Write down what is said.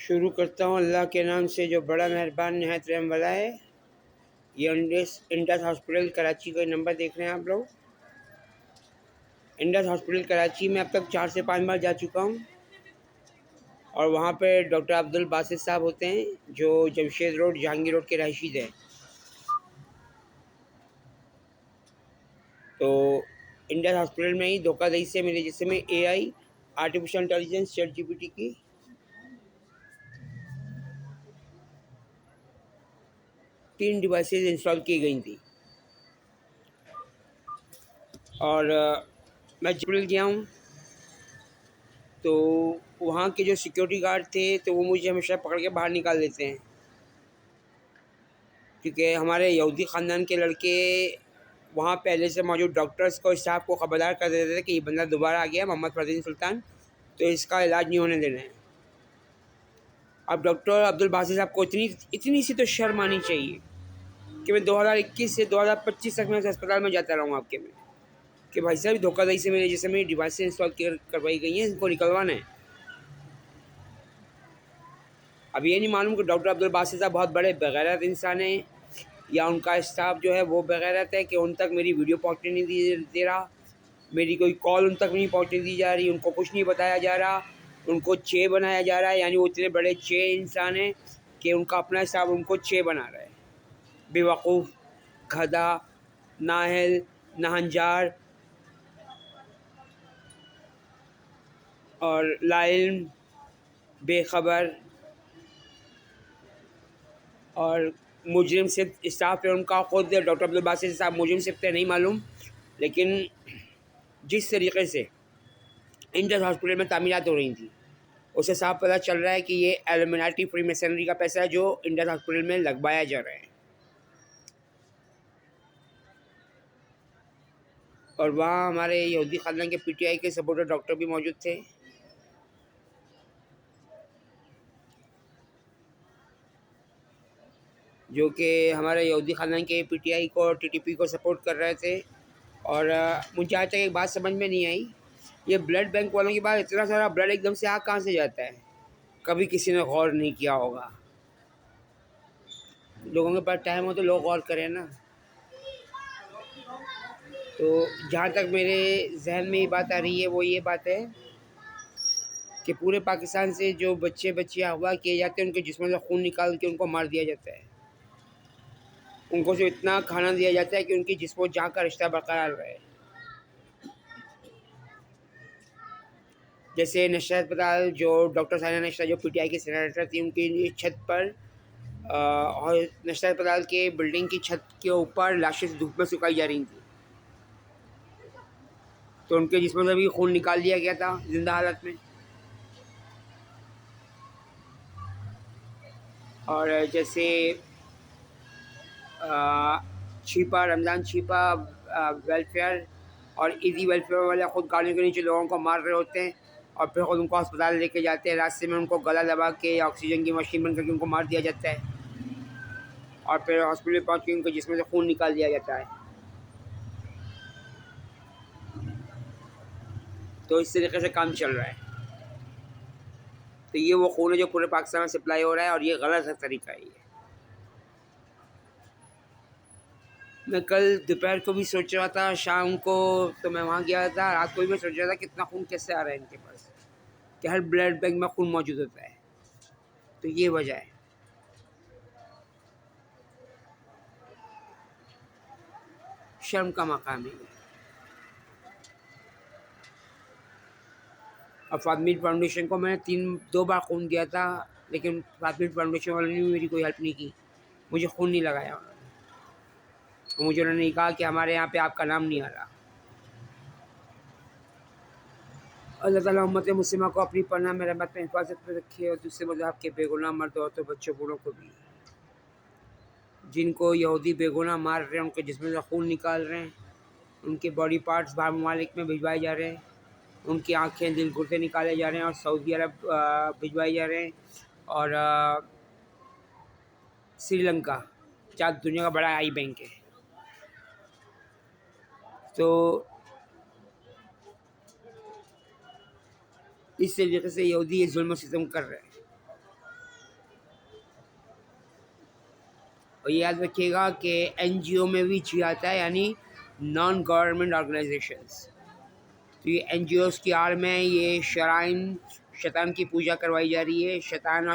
شروع کرتا ہوں اللہ کے نام سے جو بڑا مہربان نہایت رحم والا ہے۔ یہ انڈس ہاسپٹل کراچی کا نمبر دیکھ رہے ہیں آپ لوگ۔ انڈس ہاسپٹل کراچی میں اب تک 4 سے 5 بار جا چکا ہوں، اور وہاں پہ ڈاکٹر عبدالباسط صاحب ہوتے ہیں جو جمشید روڈ جہانگیر روڈ کے رہائشی ہیں۔ تو انڈس ہاسپٹل میں ہی دھوکہ دہی سے میرے جسم میں A I artificial intelligence ChatGPT کی 3 ڈیوائسز انسٹال کی گئی تھیں، اور میں ہاسپٹل گیا ہوں تو وہاں کے جو سیکیورٹی گارڈ تھے تو وہ مجھے ہمیشہ پکڑ کے باہر نکال دیتے ہیں، کیونکہ ہمارے یہودی خاندان کے لڑکے وہاں پہلے سے موجود ڈاکٹرز کو اسٹاف کو خبردار کر دیتے تھے کہ یہ بندہ دوبارہ آ گیا محمد فردین سلطان، تو اس کا علاج نہیں ہونے دینا ہے۔ اب ڈاکٹر عبدالباسط صاحب کو اتنی سی تو شرم آنی چاہیے کہ میں 2021 سے 2025 تک میں اس اسپتال میں جاتا رہوں آپ کے میں کہ بھائی صاحب دھوکہ دہی سے میرے جسم میں ڈیوائسیں انسٹال کروائی گئی ہیں، ان کو نکلوانا ہے۔ اب یہ نہیں معلوم کہ ڈاکٹر عبدالباسط صاحب بہت بڑے بغیرت انسان ہیں یا ان کا اسٹاف جو ہے وہ بغیرت ہے کہ ان تک میری ویڈیو پہنچنے نہیں دے رہا، میری کوئی کال ان تک نہیں پہنچنے دی جا رہی، ان کو کچھ نہیں بتایا جا رہا، ان کو چے بنایا جا رہا ہے، یعنی وہ اتنے بڑے چے انسان ہیں کہ ان کا اپنا اسٹاف ان کو چے بنا رہا ہے۔ بے وقوف، گدھا، نااہل، ناہنجار اور لا علم، بے خبر اور مجرم صرف اسٹاف ہے ان کا، خود ڈاکٹر عبدالباسط صاحب مجرم صرف تھے نہیں معلوم، لیکن جس طریقے سے انڈس ہاسپٹل میں تعمیرات ہو رہی تھیں اسے صاف پتہ چل رہا ہے کہ یہ ایلومیناٹی فری میسنری کا پیسہ ہے جو انڈس ہاسپٹل میں لگوایا جا رہا ہے۔ اور وہاں ہمارے یہودی خاندان کے پی ٹی آئی کے سپورٹر ڈاکٹر بھی موجود تھے، جو کہ ہمارے یہودی خاندان کے پی ٹی آئی کو اور ٹی ٹی پی کو سپورٹ کر رہے تھے۔ اور مجھے آج تک ایک بات سمجھ میں نہیں آئی، یہ بلڈ بینک والوں کے بعد اتنا سارا بلڈ ایک دم سے آ کہاں سے جاتا ہے؟ کبھی کسی نے غور نہیں کیا ہوگا۔ لوگوں کے پاس ٹائم ہو تو لوگ غور کریں نا۔ تو جہاں تک میرے ذہن میں یہ بات آ رہی ہے وہ یہ بات ہے کہ پورے پاکستان سے جو بچے بچیاں اغوا کیے جاتے ہیں ان کے جسموں سے خون نکال کے ان کو مار دیا جاتا ہے، ان کو جو اتنا کھانا دیا جاتا ہے کہ ان کی جسم و جان کا رشتہ برقرار رہے۔ جیسے نشہ اسپتال جو ڈاکٹر سائنہ نشہ جو پی ٹی آئی کی سینیٹر تھی، ان کی چھت پر اور نشہ اسپتال کے بلڈنگ کی چھت کے اوپر لاشیں دھوپ میں سکھائی جا رہی تھیں، تو ان کے جسموں سے بھی خون نکال دیا گیا تھا زندہ حالت میں۔ اور جیسے چھیپا، رمضان چھیپا ویلفیئر اور ایزی ویلفیئر والے خود گاڑیوں کے نیچے لوگوں کو مار رہے ہوتے ہیں اور پھر خود ان کو ہسپتال لے کے جاتے ہیں، راستے میں ان کو گلا دبا کے آکسیجن کی مشین بن کر کے ان کو مار دیا جاتا ہے، اور پھر ہاسپٹل پہنچ کے ان کے جسم سے خون نکال دیا جاتا ہے۔ تو اس طریقے سے کام چل رہا ہے۔ تو یہ وہ خون ہے جو پورے پاکستان میں سپلائی ہو رہا ہے، اور یہ غلط طریقہ ہے۔ یہ میں کل دوپہر کو بھی سوچ رہا تھا، شام کو تو میں وہاں گیا تھا، رات کو بھی میں سوچ رہا تھا کتنا خون کیسے آ رہا ہے ان کے پاس، کہ ہر بلڈ بینک میں خون موجود ہوتا ہے۔ تو یہ وجہ ہے۔ شرم کا مقام ہے۔ اور فاطمید فاؤنڈیشن کو میں نے 2 بار خون دیا تھا، لیکن فاطمید فاؤنڈیشن والوں نے میری کوئی ہیلپ نہیں کی، مجھے خون نہیں لگایا انہوں نے۔ مجھے انہوں نے کہا کہ ہمارے یہاں پہ آپ کا نام نہیں آ رہا۔ اللہ تعالیٰ امت مسلمہ کو اپنی پناہ میں رحمت میں حفاظت میں رکھے، اور دوسرے مذہب کے بے گناہ مرد عورتوں بچوں بوڑھوں کو بھی، جن کو یہودی بے گناہ مار رہے ہیں، ان کے جسم سے خون نکال رہے ہیں، ان کے باڈی پارٹس باہر ممالک میں بھجوائے جا رہے ہیں، ان کی آنکھیں دل گردے نکالے جا رہے ہیں اور سعودی عرب بھجوائے جا رہے ہیں، اور سری لنکا جہاں دنیا کا بڑا آئی بینک ہے۔ تو اس طریقے سے یہودی یہ ظلم و ستم کر رہے ہیں۔ اور یہ یاد رکھیے گا کہ NGO میں بھی چی آتا ہے، یعنی نان گورنمنٹ آرگنائزیشنس. تو یہ NGOs کی آڑ میں یہ شرائن شیطان کی پوجا کروائی جا رہی ہے. شیطان